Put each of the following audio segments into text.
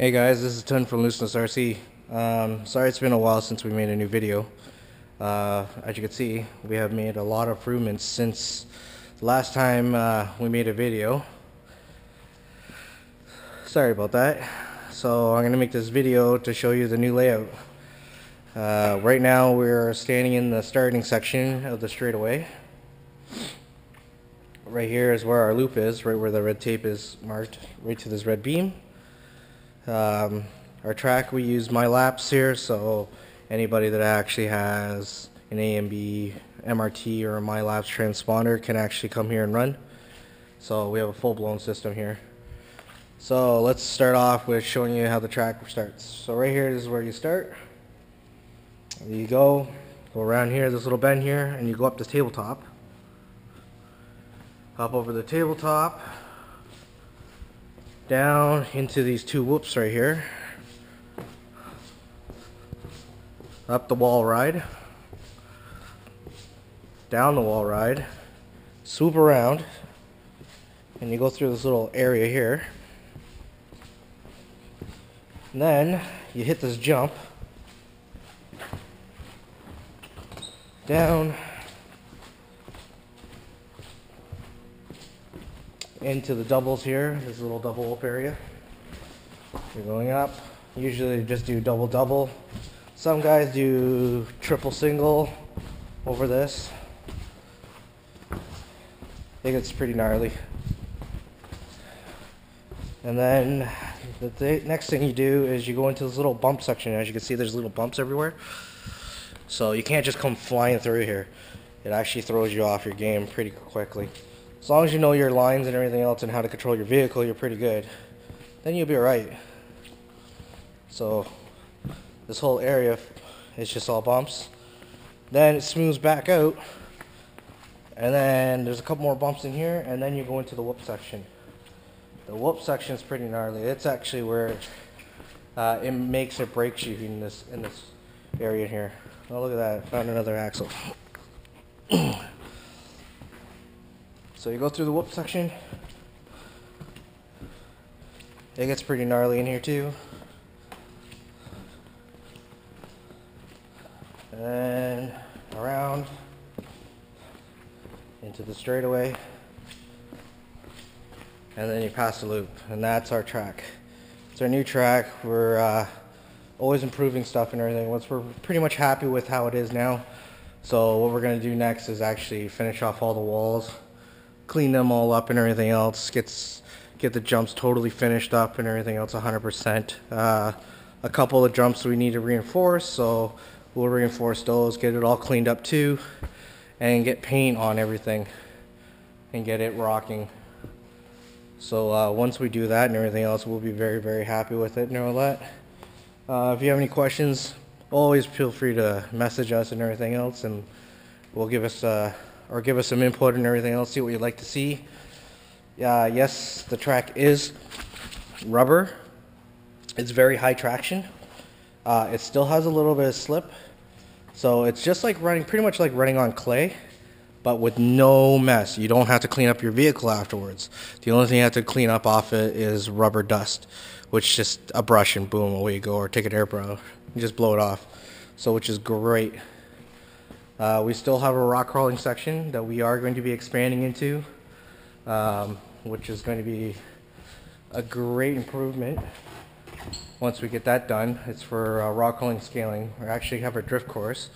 Hey guys, this is Tun from LooseNutzRC. Sorry it's been a while since we made a new video. As you can see, we have made a lot of improvements since the last time we made a video. Sorry about that. So I'm going to make this video to show you the new layout. Right now we're standing in the starting section of the straightaway. Right here is where our loop is, right where the red tape is marked, right to this red beam. Our track, we use my laps here, so anybody that actually has an A and B MRT or a my laps transponder can actually come here and run. So we have a full-blown system here. So let's start off with showing you how the track starts. So right here is where you start. There you go around here, this little bend here, and you go up this tabletop. Up over the tabletop, down into these two whoops right here, up the wall ride, down the wall ride, swoop around, and you go through this little area here, and then you hit this jump down into the doubles here, this little double whoop area. You're going up. Usually just do double double. Some guys do triple single over this. I think it's pretty gnarly. And then the next thing you do is you go into this little bump section. As you can see, there's little bumps everywhere. So you can't just come flying through here. It actually throws you off your game pretty quickly. As long as you know your lines and everything else and how to control your vehicle, you're pretty good. Then you'll be alright. So this whole area is just all bumps. Then it smooths back out. And then there's a couple more bumps in here, and then you go into the whoop section. The whoop section is pretty gnarly. It's actually where it makes or breaks you in this area here. Oh, look at that! Found another axle. So you go through the whoop section. It gets pretty gnarly in here too. And around into the straightaway. And then you pass the loop. And that's our track. It's our new track. We're always improving stuff and everything. We're pretty much happy with how it is now. So what we're going to do next is actually finish off all the walls, clean them all up and everything else, get the jumps totally finished up and everything else 100%. A couple of jumps we need to reinforce, so we'll reinforce those, get it all cleaned up too, and get paint on everything and get it rocking. So once we do that and everything else, we'll be very, very happy with it and all that. If you have any questions, always feel free to message us and everything else, and we'll give us some input and everything else, see what you'd like to see. Yes, the track is rubber. It's very high traction. It still has a little bit of slip. So it's just like running, pretty much like running on clay, but with no mess. You don't have to clean up your vehicle afterwards. The only thing you have to clean up off it is rubber dust, which just a brush and boom, away you go, or take an airbrush and just blow it off. So which is great. We still have a rock crawling section that we are going to be expanding into, which is going to be a great improvement once we get that done. It's for rock crawling scaling. We actually have a drift course.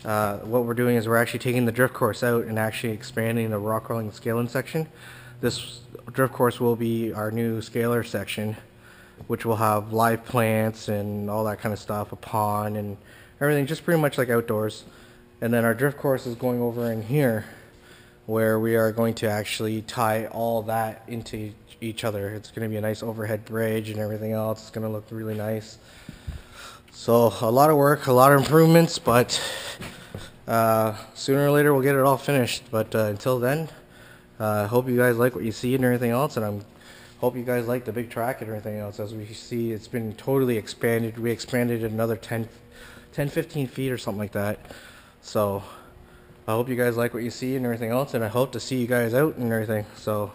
What we're doing is we're actually taking the drift course out and actually expanding the rock crawling scaling section. This drift course will be our new scalar section, which will have live plants and all that kind of stuff, a pond and everything, just pretty much like outdoors. And then our drift course is going over in here, where we are going to actually tie all that into each other. It's going to be a nice overhead bridge and everything else. It's going to look really nice. So a lot of work, a lot of improvements, but sooner or later we'll get it all finished. But until then, I hope you guys like what you see and everything else, and I hope you guys like the big track and everything else. As we see, it's been totally expanded. We expanded it another 10-15 feet or something like that. So I hope you guys like what you see and everything else, and I hope to see you guys out and everything. So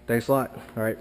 thanks a lot. All right.